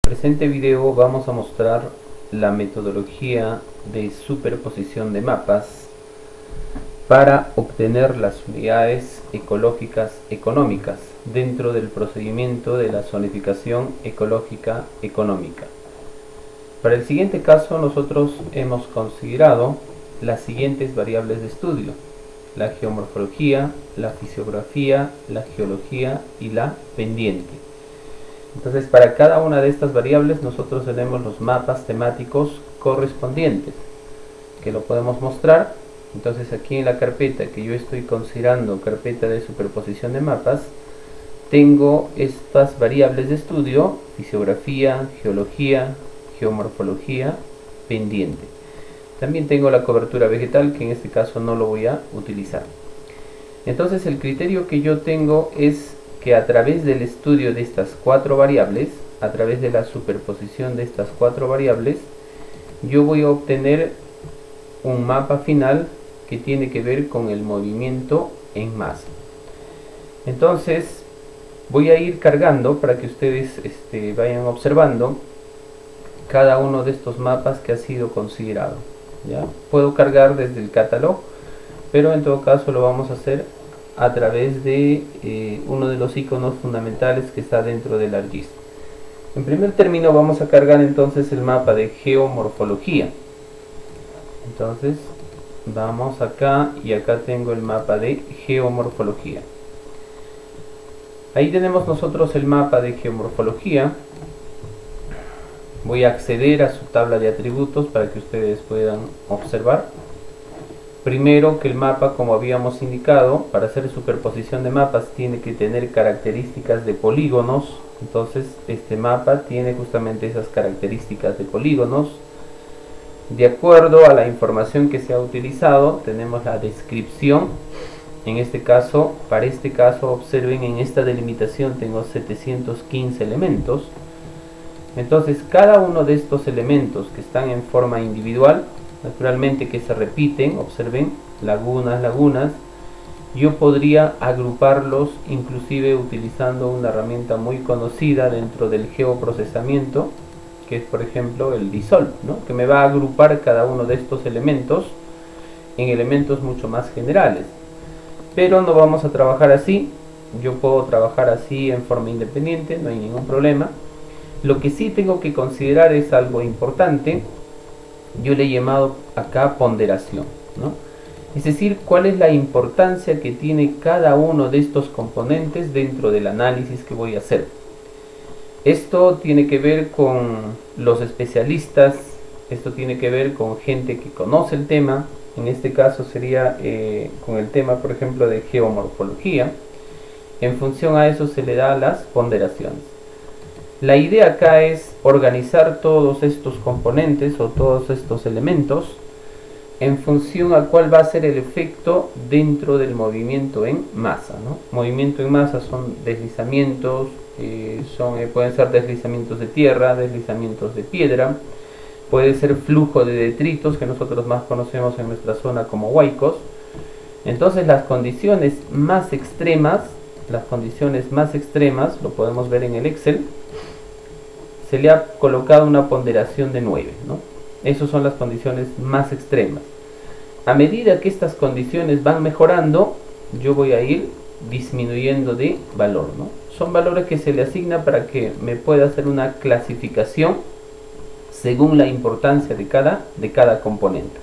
Presente video vamos a mostrar la metodología de superposición de mapas para obtener las unidades ecológicas económicas dentro del procedimiento de la zonificación ecológica económica. Para el siguiente caso nosotros hemos considerado las siguientes variables de estudio: la geomorfología, la fisiografía, la geología y la pendiente. Entonces, para cada una de estas variables nosotros tenemos los mapas temáticos correspondientes, que lo podemos mostrar. Entonces, aquí en la carpeta que yo estoy considerando, carpeta de superposición de mapas, tengo estas variables de estudio: fisiografía, geología, geomorfología, pendiente. También tengo la cobertura vegetal, que en este caso no lo voy a utilizar. Entonces, el criterio que yo tengo es que a través del estudio de estas cuatro variables, a través de la superposición de estas cuatro variables, yo voy a obtener un mapa final que tiene que ver con el movimiento en masa. Entonces voy a ir cargando para que ustedes vayan observando cada uno de estos mapas que ha sido considerado. ¿Ya? Puedo cargar desde el catálogo, pero en todo caso lo vamos a hacer a través de uno de los iconos fundamentales que está dentro del ArcGIS. En primer término vamos a cargar entonces el mapa de geomorfología. Entonces vamos acá y acá tengo el mapa de geomorfología. Ahí tenemos nosotros el mapa de geomorfología. Voy a acceder a su tabla de atributos para que ustedes puedan observar. Primero, que el mapa, como habíamos indicado, para hacer superposición de mapas tiene que tener características de polígonos. Entonces este mapa tiene justamente esas características de polígonos. De acuerdo a la información que se ha utilizado, tenemos la descripción. En este caso, para este caso, observen, en esta delimitación tengo 715 elementos. Entonces cada uno de estos elementos que están en forma individual, naturalmente que se repiten, observen, lagunas, yo podría agruparlos inclusive utilizando una herramienta muy conocida dentro del geoprocesamiento, que es por ejemplo el Dissolve, ¿no? Que me va a agrupar cada uno de estos elementos en elementos mucho más generales. Pero no vamos a trabajar así. Yo puedo trabajar así en forma independiente, no hay ningún problema. Lo que sí tengo que considerar es algo importante. Yo le he llamado acá ponderación, ¿no? Es decir, cuál es la importancia que tiene cada uno de estos componentes dentro del análisis que voy a hacer. Esto tiene que ver con los especialistas, esto tiene que ver con gente que conoce el tema. En este caso sería con el tema, por ejemplo, de geomorfología. En función a eso se le da las ponderaciones. La idea acá es organizar todos estos componentes o todos estos elementos en función a cuál va a ser el efecto dentro del movimiento en masa, ¿no? Movimiento en masa son deslizamientos, pueden ser deslizamientos de tierra, deslizamientos de piedra, puede ser flujo de detritos, que nosotros más conocemos en nuestra zona como huaicos. Entonces las condiciones más extremas, lo podemos ver en el Excel, se le ha colocado una ponderación de 9, ¿no? Esas son las condiciones más extremas. A medida que estas condiciones van mejorando, yo voy a ir disminuyendo de valor, ¿no? Son valores que se le asigna para que me pueda hacer una clasificación según la importancia de cada componente.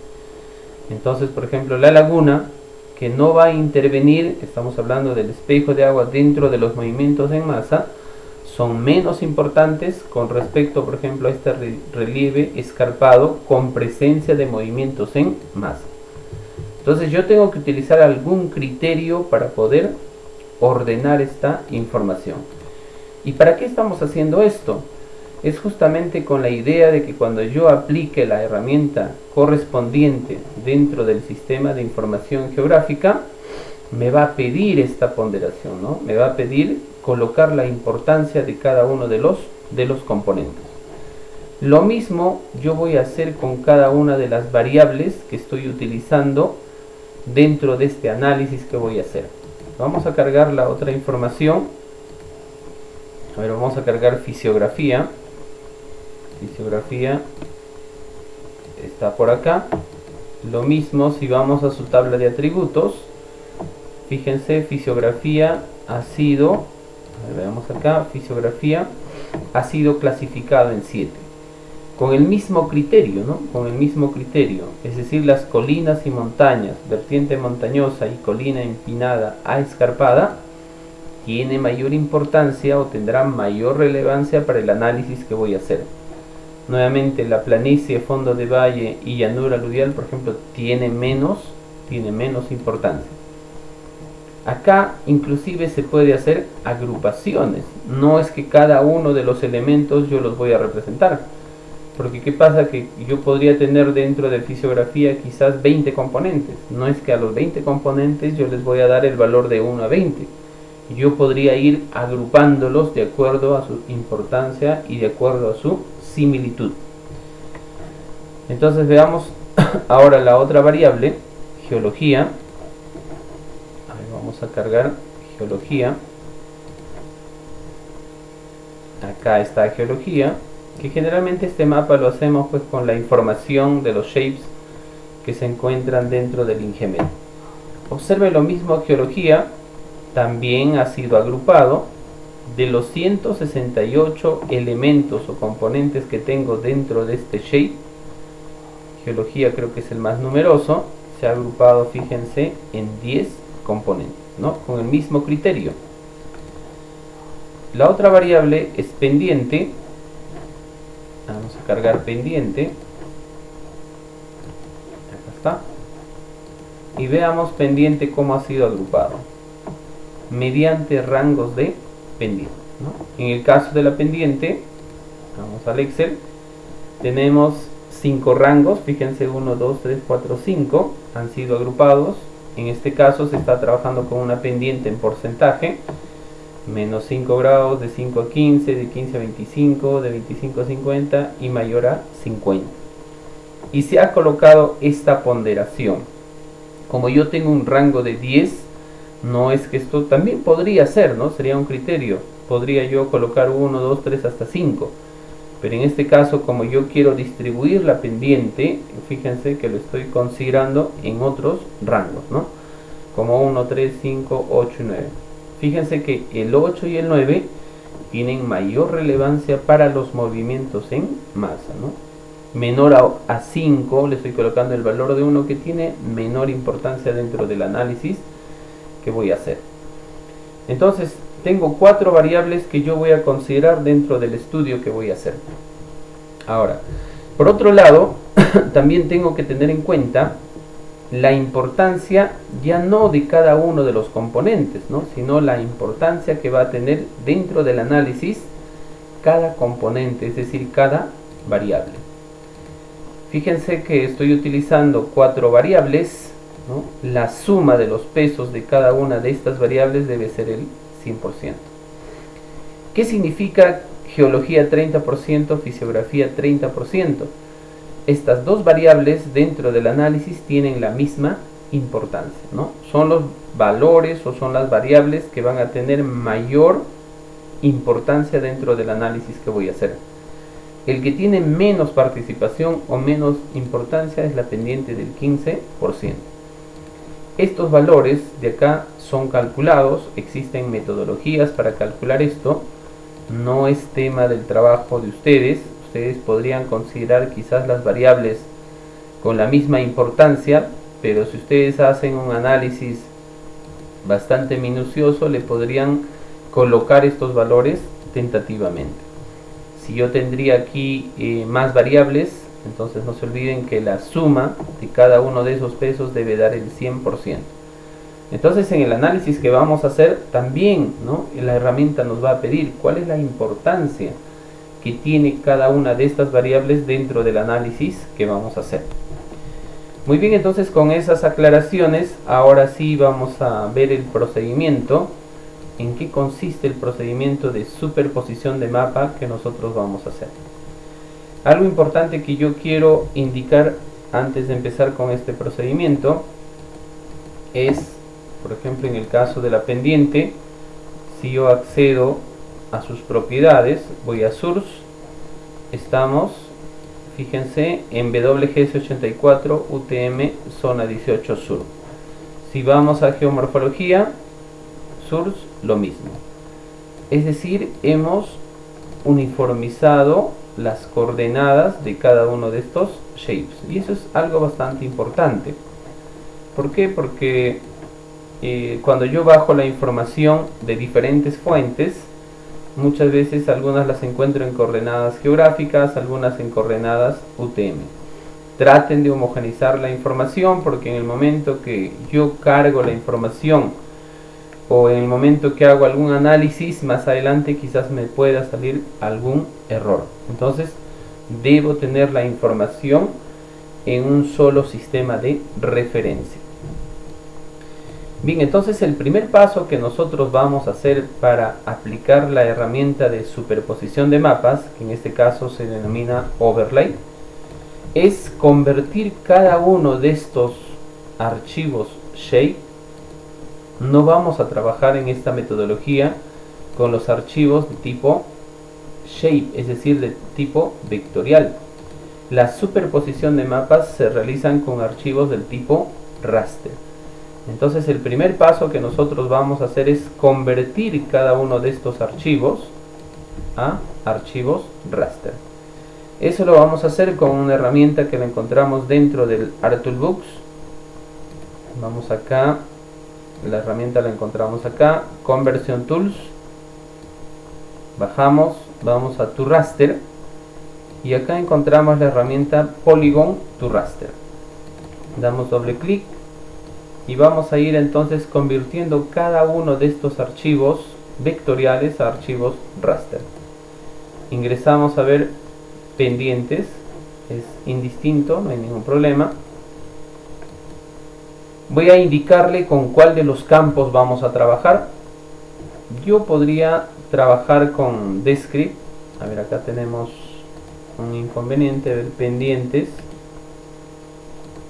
Entonces, por ejemplo, la laguna, que no va a intervenir, estamos hablando del espejo de agua dentro de los movimientos en masa, son menos importantes con respecto, por ejemplo, a este relieve escarpado con presencia de movimientos en masa. Entonces yo tengo que utilizar algún criterio para poder ordenar esta información. ¿Y para qué estamos haciendo esto? Es justamente con la idea de que cuando yo aplique la herramienta correspondiente dentro del sistema de información geográfica, me va a pedir esta ponderación, ¿no? Me va a pedir colocar la importancia de cada uno de los componentes. Lo mismo yo voy a hacer con cada una de las variables que estoy utilizando dentro de este análisis que voy a hacer. Vamos a cargar la otra información. A ver, vamos a cargar fisiografía. Fisiografía está por acá. Lo mismo si vamos a su tabla de atributos. Fíjense, fisiografía ha sido, veamos acá, fisiografía ha sido clasificado en 7. Con el mismo criterio, ¿no? Con el mismo criterio. Es decir, las colinas y montañas, vertiente montañosa y colina empinada a escarpada, tiene mayor importancia o tendrá mayor relevancia para el análisis que voy a hacer. Nuevamente, la planicie, fondo de valle y llanura aluvial, por ejemplo, tiene menos importancia. Acá inclusive se puede hacer agrupaciones. No es que cada uno de los elementos yo los voy a representar. Porque ¿qué pasa? Que yo podría tener dentro de fisiografía quizás 20 componentes. No es que a los 20 componentes yo les voy a dar el valor de 1 a 20. Yo podría ir agrupándolos de acuerdo a su importancia y de acuerdo a su similitud. Entonces veamos ahora la otra variable, geología. A ver, vamos a cargar geología. Acá está geología, que generalmente este mapa lo hacemos pues con la información de los shapes que se encuentran dentro del Ingemed. Observe lo mismo, geología también ha sido agrupado. De los 168 elementos o componentes que tengo dentro de este shape, geología creo que es el más numeroso, se ha agrupado, fíjense, en 10 componentes, ¿no? Con el mismo criterio. La otra variable es pendiente. Vamos a cargar pendiente. Acá está. Y veamos pendiente cómo ha sido agrupado. Mediante rangos de pendiente, ¿no? En el caso de la pendiente, vamos al Excel, tenemos 5 rangos, fíjense, 1, 2, 3, 4, 5 han sido agrupados. En este caso se está trabajando con una pendiente en porcentaje, menos 5 grados, de 5 a 15, de 15 a 25, de 25 a 50 y mayor a 50. Y se ha colocado esta ponderación. Como yo tengo un rango de 10, no es que esto también podría ser, ¿no? Sería un criterio. Podría yo colocar 1, 2, 3 hasta 5. Pero en este caso, como yo quiero distribuir la pendiente, fíjense que lo estoy considerando en otros rangos, ¿no? Como 1, 3, 5, 8 y 9. Fíjense que el 8 y el 9 tienen mayor relevancia para los movimientos en masa, ¿no? Menor a 5, le estoy colocando el valor de 1 que tiene menor importancia dentro del análisis que voy a hacer. Entonces tengo 4 variables que yo voy a considerar dentro del estudio que voy a hacer. Ahora, por otro lado, también tengo que tener en cuenta la importancia ya no de cada uno de los componentes, ¿no? Sino la importancia que va a tener dentro del análisis cada componente, es decir, cada variable. Fíjense que estoy utilizando 4 variables, ¿no? La suma de los pesos de cada una de estas variables debe ser el 100%. ¿Qué significa geología 30%, fisiografía 30%? Estas dos variables dentro del análisis tienen la misma importancia, ¿no? Son los valores o son las variables que van a tener mayor importancia dentro del análisis que voy a hacer. El que tiene menos participación o menos importancia es la pendiente del 15%. Estos valores de acá son calculados, existen metodologías para calcular esto, no es tema del trabajo de ustedes. Ustedes podrían considerar quizás las variables con la misma importancia, pero si ustedes hacen un análisis bastante minucioso, le podrían colocar estos valores tentativamente. Si yo tendría aquí más variables, entonces no se olviden que la suma de cada uno de esos pesos debe dar el 100%. Entonces en el análisis que vamos a hacer también, ¿no? La herramienta nos va a pedir cuál es la importancia que tiene cada una de estas variables dentro del análisis que vamos a hacer. Muy bien, entonces con esas aclaraciones, ahora sí vamos a ver el procedimiento. ¿En qué consiste el procedimiento de superposición de mapa que nosotros vamos a hacer? Algo importante que yo quiero indicar antes de empezar con este procedimiento es, por ejemplo, en el caso de la pendiente, si yo accedo a sus propiedades, voy a Source estamos, fíjense, en WGS84 UTM zona 18 sur. Si vamos a geomorfología, source, lo mismo. Es decir, hemos uniformizado las coordenadas de cada uno de estos shapes. Y eso es algo bastante importante. ¿Por qué? Porque cuando yo bajo la información de diferentes fuentes, muchas veces algunas las encuentro en coordenadas geográficas, algunas en coordenadas UTM. Traten de homogeneizar la información, porque en el momento que yo cargo la información o en el momento que hago algún análisis más adelante, quizás me pueda salir algún error. Entonces debo tener la información en un solo sistema de referencia. Bien, entonces el primer paso que nosotros vamos a hacer para aplicar la herramienta de superposición de mapas, que en este caso se denomina overlay, es convertir cada uno de estos archivos shape. No vamos a trabajar en esta metodología con los archivos de tipo shape, es decir, de tipo vectorial. La superposición de mapas se realizan con archivos del tipo raster. Entonces el primer paso que nosotros vamos a hacer es convertir cada uno de estos archivos a archivos raster. Eso lo vamos a hacer con una herramienta que la encontramos dentro del ArToolbox. Vamos acá, la herramienta la encontramos acá, Conversion Tools. Bajamos, vamos a To Raster y acá encontramos la herramienta Polygon to Raster. Damos doble clic y vamos a ir entonces convirtiendo cada uno de estos archivos vectoriales a archivos raster. Ingresamos a ver pendientes, es indistinto, no hay ningún problema. Voy a indicarle con cuál de los campos vamos a trabajar. Yo podría trabajar con Descript. A ver, acá tenemos un inconveniente, ver pendientes.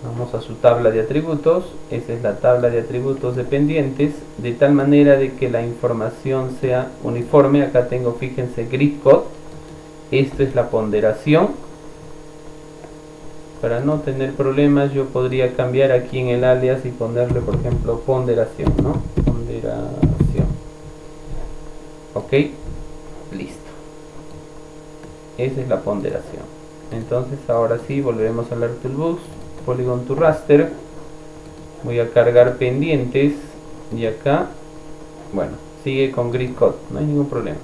Vamos a su tabla de atributos. Esa es la tabla de atributos de pendientes, de tal manera de que la información sea uniforme. Acá tengo, fíjense, grid code. Esto es la ponderación. Para no tener problemas, yo podría cambiar aquí en el alias y ponerle, por ejemplo, ponderación, ¿no? Ponderación. Ok, listo. Esa es la ponderación. Entonces, ahora sí, volveremos al ArToolbox. Polygon to Raster, voy a cargar pendientes y acá, bueno, sigue con grid code, no hay ningún problema.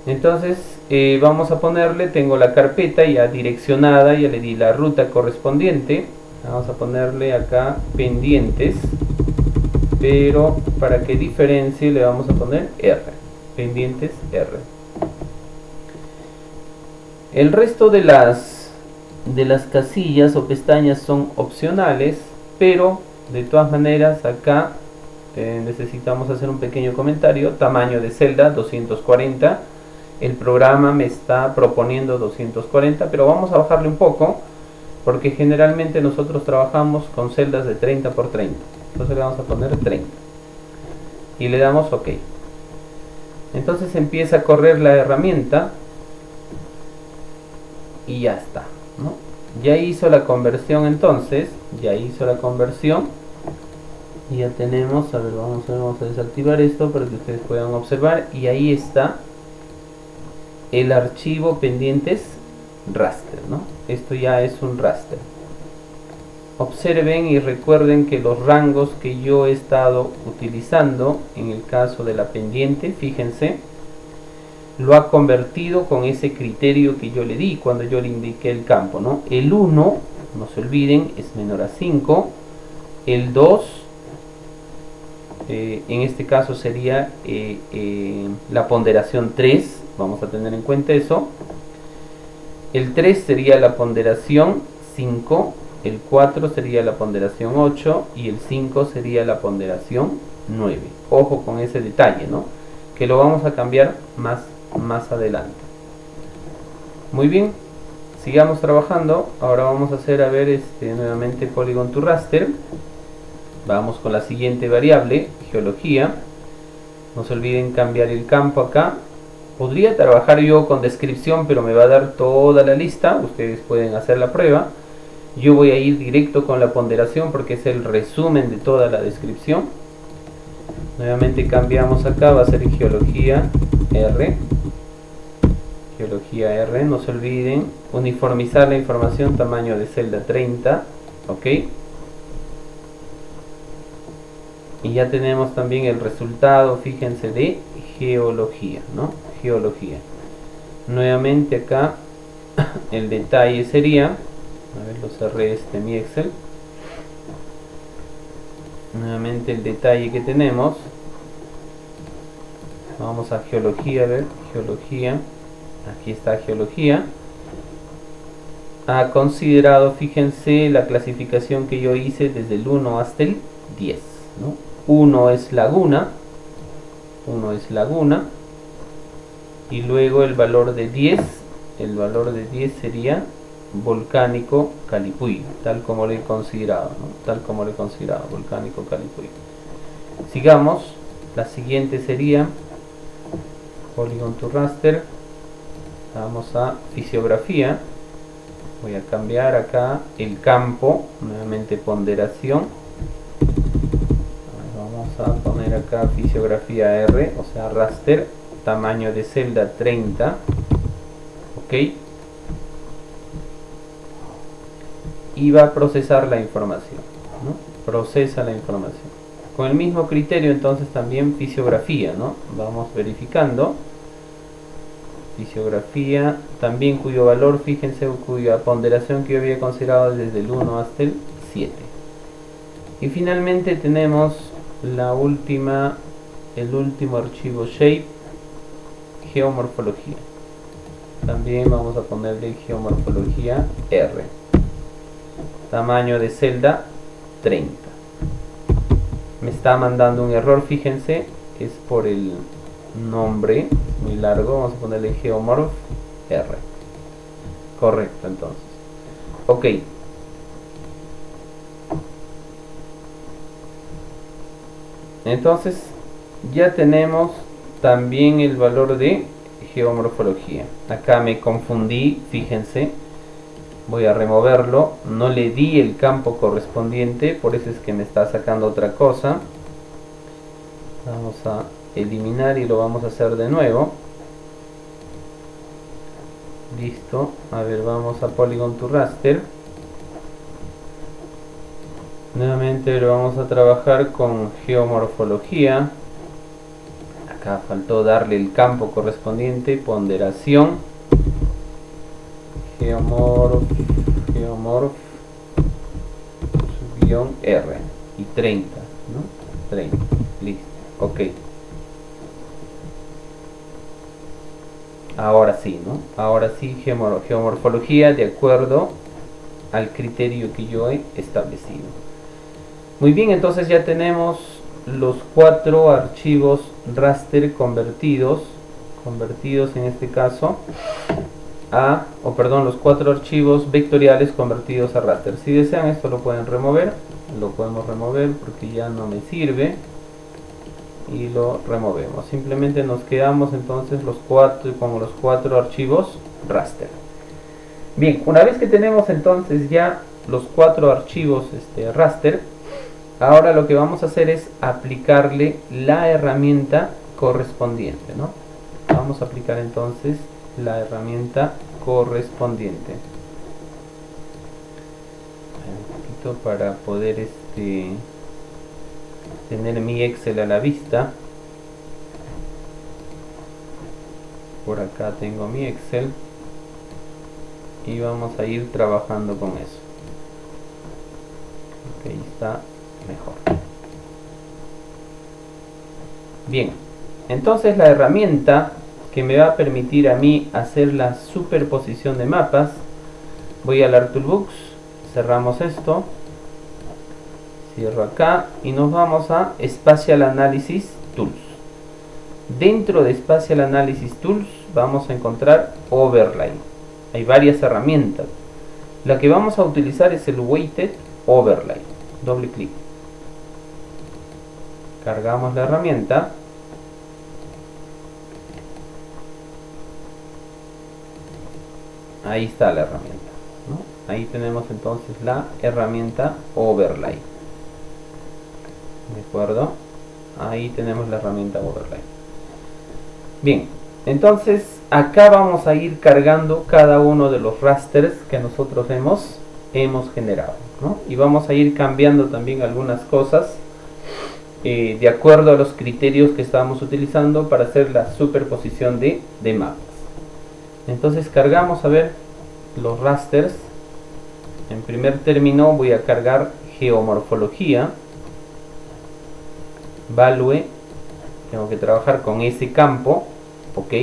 Entonces vamos a ponerle, tengo la carpeta ya direccionada, ya le di la ruta correspondiente. Vamos a ponerle acá pendientes, pero para que diferencie le vamos a poner R, pendientes R. El resto de las casillas o pestañas son opcionales, pero de todas maneras acá necesitamos hacer un pequeño comentario. Tamaño de celda 240, el programa me está proponiendo 240, pero vamos a bajarle un poco porque generalmente nosotros trabajamos con celdas de 30 por 30, entonces le vamos a poner 30 y le damos OK. Entonces empieza a correr la herramienta y ya está, ¿no? Ya hizo la conversión, entonces ya hizo la conversión y ya tenemos, a ver, vamos a desactivar esto para que ustedes puedan observar, y ahí está el archivo pendientes raster, ¿no? Esto ya es un raster. Observen y recuerden que los rangos que yo he estado utilizando en el caso de la pendiente, fíjense, lo ha convertido con ese criterio que yo le di cuando yo le indiqué el campo, ¿no? El 1, no se olviden, es menor a 5. El 2, en este caso sería la ponderación 3, vamos a tener en cuenta eso. El 3 sería la ponderación 5, el 4 sería la ponderación 8 y el 5 sería la ponderación 9. Ojo con ese detalle, ¿no? Que lo vamos a cambiar más adelante. Muy bien, sigamos trabajando. Ahora vamos a hacer, a ver, nuevamente Polygon to Raster. Vamos con la siguiente variable, geología. No se olviden cambiar el campo acá. Podría trabajar yo con descripción, pero me va a dar toda la lista. Ustedes pueden hacer la prueba. Yo voy a ir directo con la ponderación porque es el resumen de toda la descripción. Nuevamente cambiamos acá, va a ser geología R. Geología R, no se olviden uniformizar la información, tamaño de celda 30, ok. Y ya tenemos también el resultado, fíjense, de geología, ¿no? Geología. Nuevamente acá el detalle sería, a ver, lo cerré mi Excel. Nuevamente el detalle que tenemos, vamos a geología, a ver, geología, aquí está geología. Ha considerado, fíjense, la clasificación que yo hice desde el 1 hasta el 10, ¿no? 1 es laguna, y luego el valor de 10 sería volcánico Calipuy, tal como lo he considerado, ¿no? Volcánico Calipuy. Sigamos, la siguiente sería Polygon to Raster. Vamos a fisiografía. Voy a cambiar acá el campo, nuevamente ponderación. Vamos a poner acá fisiografía R, o sea raster, tamaño de celda 30, ok. Y va a procesar la información, ¿no? Procesa la información. Con el mismo criterio entonces también fisiografía, ¿no? Vamos verificando. Fisiografía, también cuyo valor, fíjense, cuya ponderación que yo había considerado desde el 1 hasta el 7. Y finalmente tenemos el último archivo shape, geomorfología. También vamos a ponerle geomorfología R. Tamaño de celda 30. Me está mandando un error, fíjense, es por el nombre muy largo. Vamos a ponerle geomorph R. Correcto, entonces. Ok. Entonces ya tenemos también el valor de geomorfología. Acá me confundí, fíjense. Voy a removerlo. No le di el campo correspondiente, por eso es que me está sacando otra cosa. Vamos a eliminar y lo vamos a hacer de nuevo. Listo. A ver, vamos a Polygon to Raster. Nuevamente lo vamos a trabajar con geomorfología. Acá faltó darle el campo correspondiente, ponderación, geomorph guión R y 30, ¿no? 30, listo, ok. Ahora sí, ¿no? Ahora sí, geomorfología de acuerdo al criterio que yo he establecido. Muy bien, entonces ya tenemos los 4 archivos raster convertidos en este caso los 4 archivos vectoriales convertidos a raster. Si desean esto lo pueden remover, lo podemos remover porque ya no me sirve y lo removemos. Simplemente nos quedamos entonces los 4 archivos raster. Bien, una vez que tenemos entonces ya los 4 archivos raster, ahora lo que vamos a hacer es aplicarle la herramienta correspondiente, ¿no? Vamos a aplicar entonces la herramienta correspondiente. Un poquito para poder tener mi Excel a la vista. Por acá tengo mi Excel y vamos a ir trabajando con eso. Ok, está mejor. Bien, entonces la herramienta que me va a permitir a mí hacer la superposición de mapas, voy al Art Toolbox, cerramos esto, cierro acá y nos vamos a Spatial Analysis Tools. Dentro de Spatial Analysis Tools vamos a encontrar Overlay. Hay varias herramientas. La que vamos a utilizar es el Weighted Overlay. Doble clic. Cargamos la herramienta. ahí está la herramienta, ¿no? Ahí tenemos entonces la herramienta Overlay. ¿De acuerdo? Ahí tenemos la herramienta Overlay. Bien, entonces acá vamos a ir cargando cada uno de los rasters que nosotros hemos generado, ¿no? Y vamos a ir cambiando también algunas cosas de acuerdo a los criterios que estamos utilizando para hacer la superposición de mapas. Entonces cargamos a ver los rasters. En primer término voy a cargar geomorfología, value, tengo que trabajar con ese campo, ok,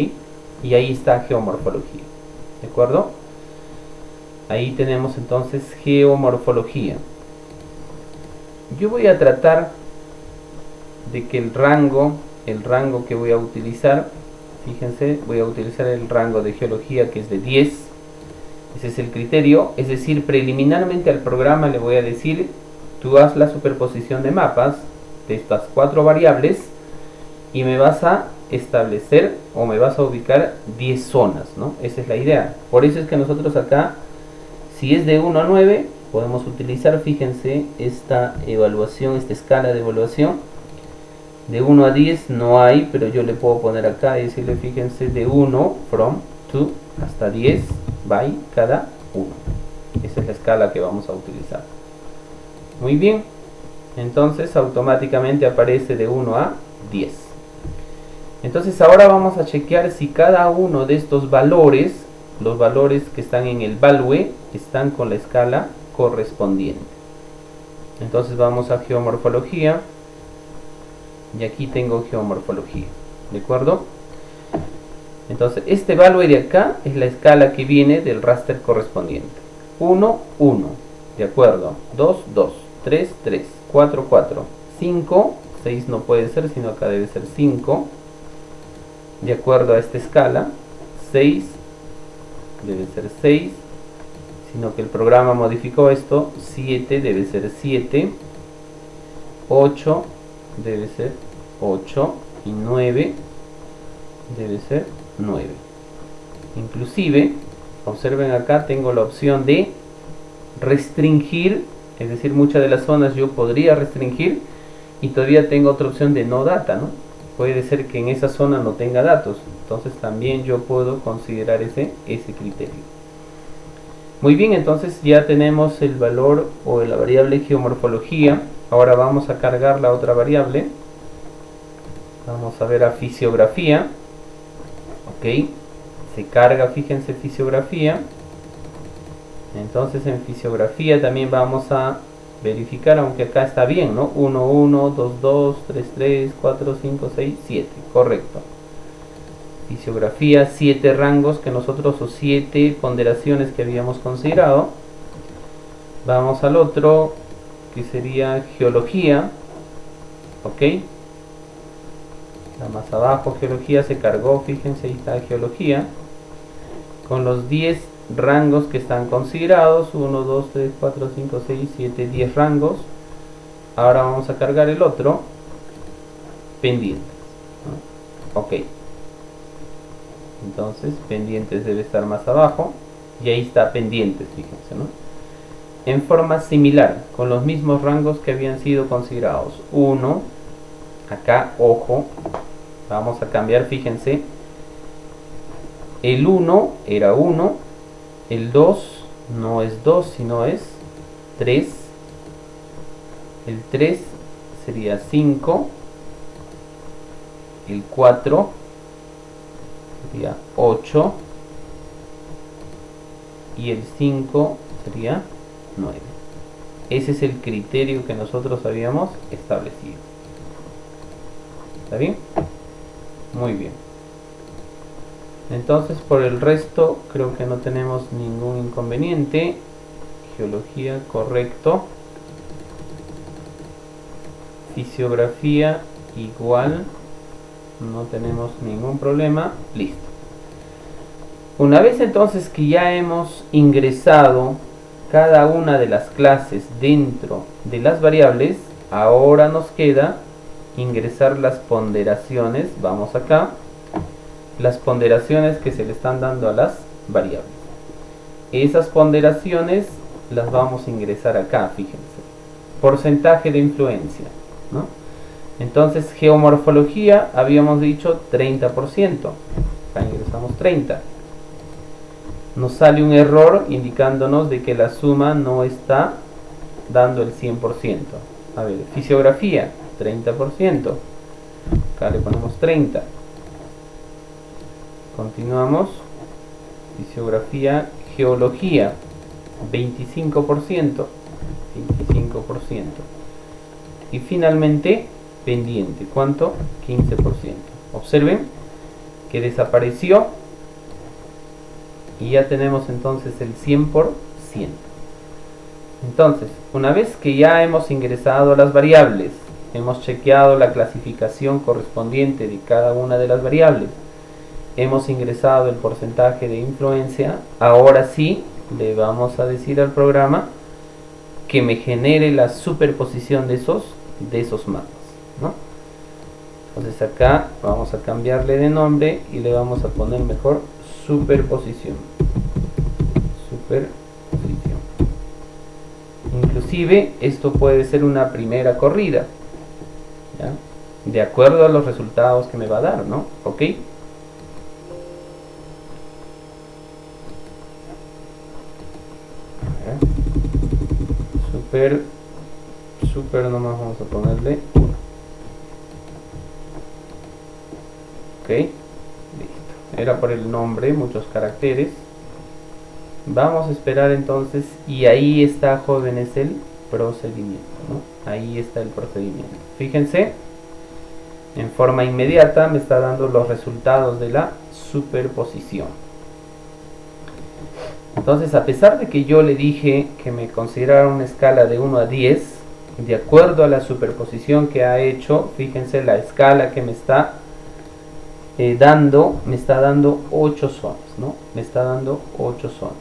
y ahí está geomorfología, ¿de acuerdo? Ahí tenemos entonces geomorfología. Yo voy a tratar de que el rango que voy a utilizar, fíjense, voy a utilizar el rango de geología que es de 10. Ese es el criterio, es decir, preliminarmente al programa le voy a decir, tú haz la superposición de mapas de estas 4 variables y me vas a establecer o me vas a ubicar 10 zonas, ¿no? Esa es la idea. Por eso es que nosotros acá, si es de 1 a 9, podemos utilizar, fíjense, esta evaluación, esta escala de evaluación. De 1 a 10 no hay, pero yo le puedo poner acá y decirle, fíjense, de 1, from, to, hasta 10, by, cada 1. Esa es la escala que vamos a utilizar. Muy bien, entonces automáticamente aparece de 1 a 10. Entonces ahora vamos a chequear si cada uno de estos valores, los valores que están en el value, están con la escala correspondiente. Entonces vamos a geomorfología. Y aquí tengo geomorfología, ¿de acuerdo? Entonces este value de acá es la escala que viene del raster correspondiente. 1, 1, ¿de acuerdo? 2, 2, 3, 3, 4, 4, 5, 6 no puede ser, sino acá debe ser 5, de acuerdo a esta escala. 6 debe ser 6, sino que el programa modificó esto. 7 debe ser 7, 8 debe ser 8 y 9 debe ser 9. Inclusive, observen acá, tengo la opción de restringir, es decir, muchas de las zonas yo podría restringir y todavía tengo otra opción de no data, ¿no? Puede ser que en esa zona no tenga datos, entonces también yo puedo considerar ese criterio. Muy bien, entonces ya tenemos el valor o la variable geomorfología. Ahora vamos a cargar la otra variable. Vamos a ver a fisiografía. Ok, se carga, fíjense, fisiografía. Entonces en fisiografía también vamos a verificar, aunque acá está bien, ¿no? 1, 1, 2, 2, 3, 3, 4, 5, 6, 7, correcto. Fisiografía, 7 rangos que nosotros, o 7 ponderaciones que habíamos considerado. Vamos al otro, que sería geología. Ok, la más abajo, geología, se cargó, fíjense, ahí está geología con los 10 rangos que están considerados. 1, 2, 3, 4, 5, 6, 7, 10 rangos. Ahora vamos a cargar el otro, pendientes. Ok, entonces pendientes debe estar más abajo y ahí está pendientes, fíjense, ¿no? En forma similar, con los mismos rangos que habían sido considerados. 1, acá, ojo, vamos a cambiar, fíjense, el 1 era 1, el 2 no es 2, sino es 3, el 3 sería 5, el 4 sería 8 y el 5 sería 9. Ese es el criterio que nosotros habíamos establecido. ¿Está bien? Muy bien. Entonces por el resto creo que no tenemos ningún inconveniente. Geología, correcto. Fisiografía, igual. No tenemos ningún problema. Listo. Una vez entonces que ya hemos ingresado cada una de las clases dentro de las variables, ahora nos queda ingresar las ponderaciones. Vamos acá, las ponderaciones que se le están dando a las variables. esas ponderaciones las vamos a ingresar acá, fíjense. Porcentaje de influencia, ¿no? Entonces, geomorfología, habíamos dicho 30%. Acá ingresamos 30. Nos sale un error indicándonos de que la suma no está dando el 100%. A ver, fisiografía, 30%. Acá le ponemos 30. Continuamos. Fisiografía, geología, 25%. Y finalmente, pendiente, ¿cuánto? 15%. Observen que desapareció y ya tenemos entonces el 100%. Entonces, una vez que ya hemos ingresado las variables, hemos chequeado la clasificación correspondiente de cada una de las variables, hemos ingresado el porcentaje de influencia, ahora sí le vamos a decir al programa que me genere la superposición de esos mapas, ¿no? Entonces acá vamos a cambiarle de nombre y le vamos a poner mejor superposición. Inclusive esto puede ser una primera corrida, ¿ya? De acuerdo a los resultados que me va a dar, ¿no? ¿Ok? Super nomás vamos a ponerle 1. Ok, listo. Era por el nombre, muchos caracteres. Vamos a esperar entonces, y ahí está, jóvenes, el procedimiento, ¿no? Ahí está el procedimiento. Fíjense, en forma inmediata me está dando los resultados de la superposición. Entonces, a pesar de que yo le dije que me considerara una escala de 1 a 10, de acuerdo a la superposición que ha hecho, fíjense la escala que me está dando 8 zonas, ¿no? Me está dando 8 zonas.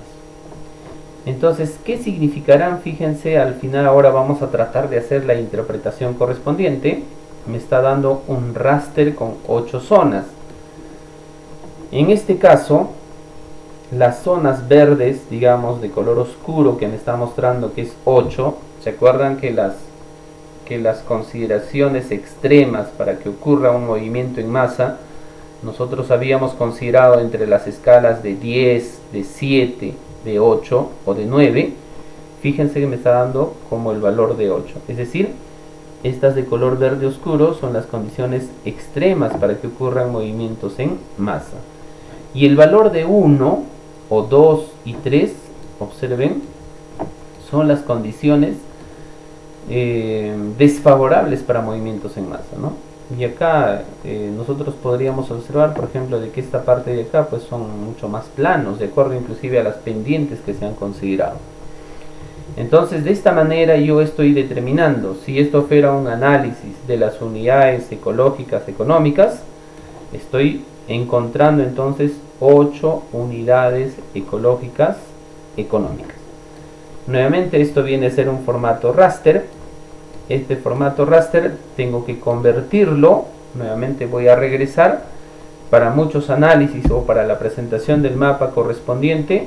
Entonces, ¿qué significarán? Fíjense, al final ahora vamos a tratar de hacer la interpretación correspondiente. Me está dando un raster con 8 zonas. En este caso, las zonas verdes, digamos, de color oscuro que me está mostrando que es 8, ¿se acuerdan que las consideraciones extremas para que ocurra un movimiento en masa, nosotros habíamos considerado entre las escalas de 10, de 7, de 8 o de 9? Fíjense que me está dando como el valor de 8. Es decir, estas de color verde oscuro son las condiciones extremas para que ocurran movimientos en masa. Y el valor de 1, o 2 y 3, observen, son las condiciones desfavorables para movimientos en masa, ¿no? Y acá nosotros podríamos observar, por ejemplo, de que esta parte de acá pues son mucho más planos, de acuerdo inclusive a las pendientes que se han considerado. Entonces, de esta manera yo estoy determinando si esto fuera un análisis de las unidades ecológicas económicas. Estoy encontrando entonces 8 unidades ecológicas económicas. Nuevamente esto viene a ser un formato raster. Este formato raster tengo que convertirlo, nuevamente voy a regresar para muchos análisis o para la presentación del mapa correspondiente.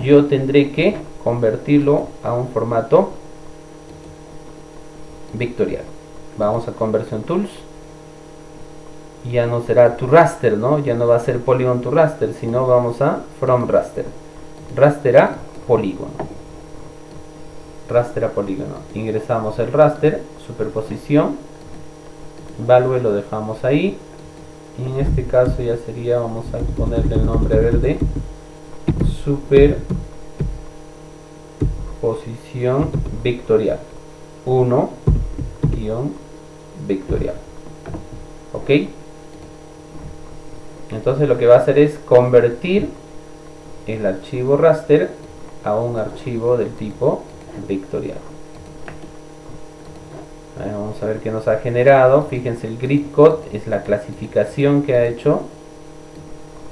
Yo tendré que convertirlo a un formato vectorial. Vamos a Conversion Tools. Ya no será to raster, ¿no? Ya no va a ser Polygon to raster, sino vamos a From raster. Raster a polígono. Raster a polígono. Ingresamos el raster, superposición. Value lo dejamos ahí. Y en este caso ya sería, vamos a ponerle el nombre verde, superposición vectorial 1-vectorial. Ok, entonces lo que va a hacer es convertir el archivo raster a un archivo del tipo vectorial. Vamos a ver qué nos ha generado. Fíjense, el grid code es la clasificación que ha hecho.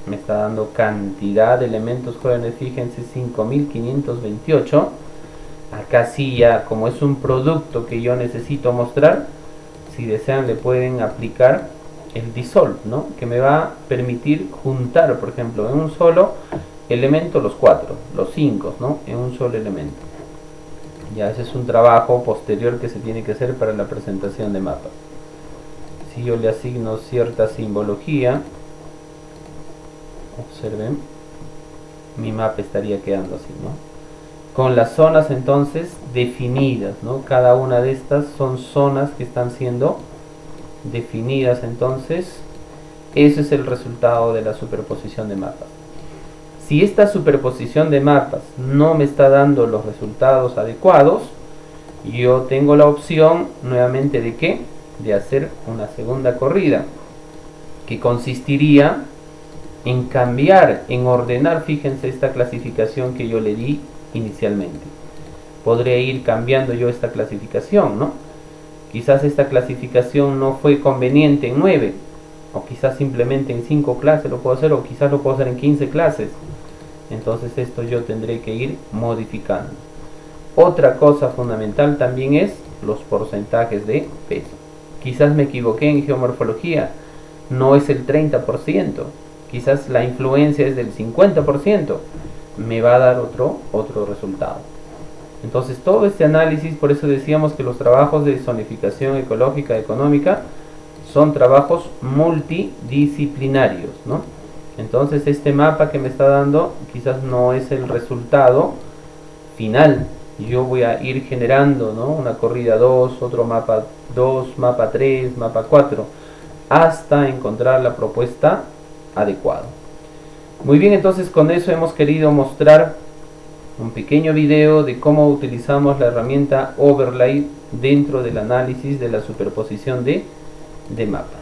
Me está dando cantidad de elementos, jóvenes. Fíjense, 5528. Acá sí, ya como es un producto que yo necesito mostrar, si desean le pueden aplicar el dissolve, ¿no? Que me va a permitir juntar, por ejemplo, en un solo elemento los 4, los 5, ¿no? En un solo elemento. Ya ese es un trabajo posterior que se tiene que hacer para la presentación de mapas. Si yo le asigno cierta simbología, observen, mi mapa estaría quedando así, ¿no? Con las zonas entonces definidas, ¿no? Cada una de estas son zonas que están siendo definidas, entonces ese es el resultado de la superposición de mapas. Si esta superposición de mapas no me está dando los resultados adecuados, yo tengo la opción nuevamente de ¿qué? De hacer una segunda corrida, que consistiría en cambiar, en ordenar, fíjense esta clasificación que yo le di inicialmente. Podría ir cambiando yo esta clasificación, ¿no? Quizás esta clasificación no fue conveniente en 9, o quizás simplemente en 5 clases lo puedo hacer, o quizás lo puedo hacer en 15 clases. Entonces esto yo tendré que ir modificando. Otra cosa fundamental también es los porcentajes de peso. Quizás me equivoqué en geomorfología, no es el 30%, quizás la influencia es del 50%, me va a dar otro resultado. Entonces todo este análisis, por eso decíamos que los trabajos de zonificación ecológica económica son trabajos multidisciplinarios, ¿no? Entonces este mapa que me está dando quizás no es el resultado final. Yo voy a ir generando, ¿no? Una corrida 2, otro mapa 2, mapa 3, mapa 4, hasta encontrar la propuesta adecuada. Muy bien, entonces con eso hemos querido mostrar un pequeño video de cómo utilizamos la herramienta Overlay dentro del análisis de la superposición de mapas.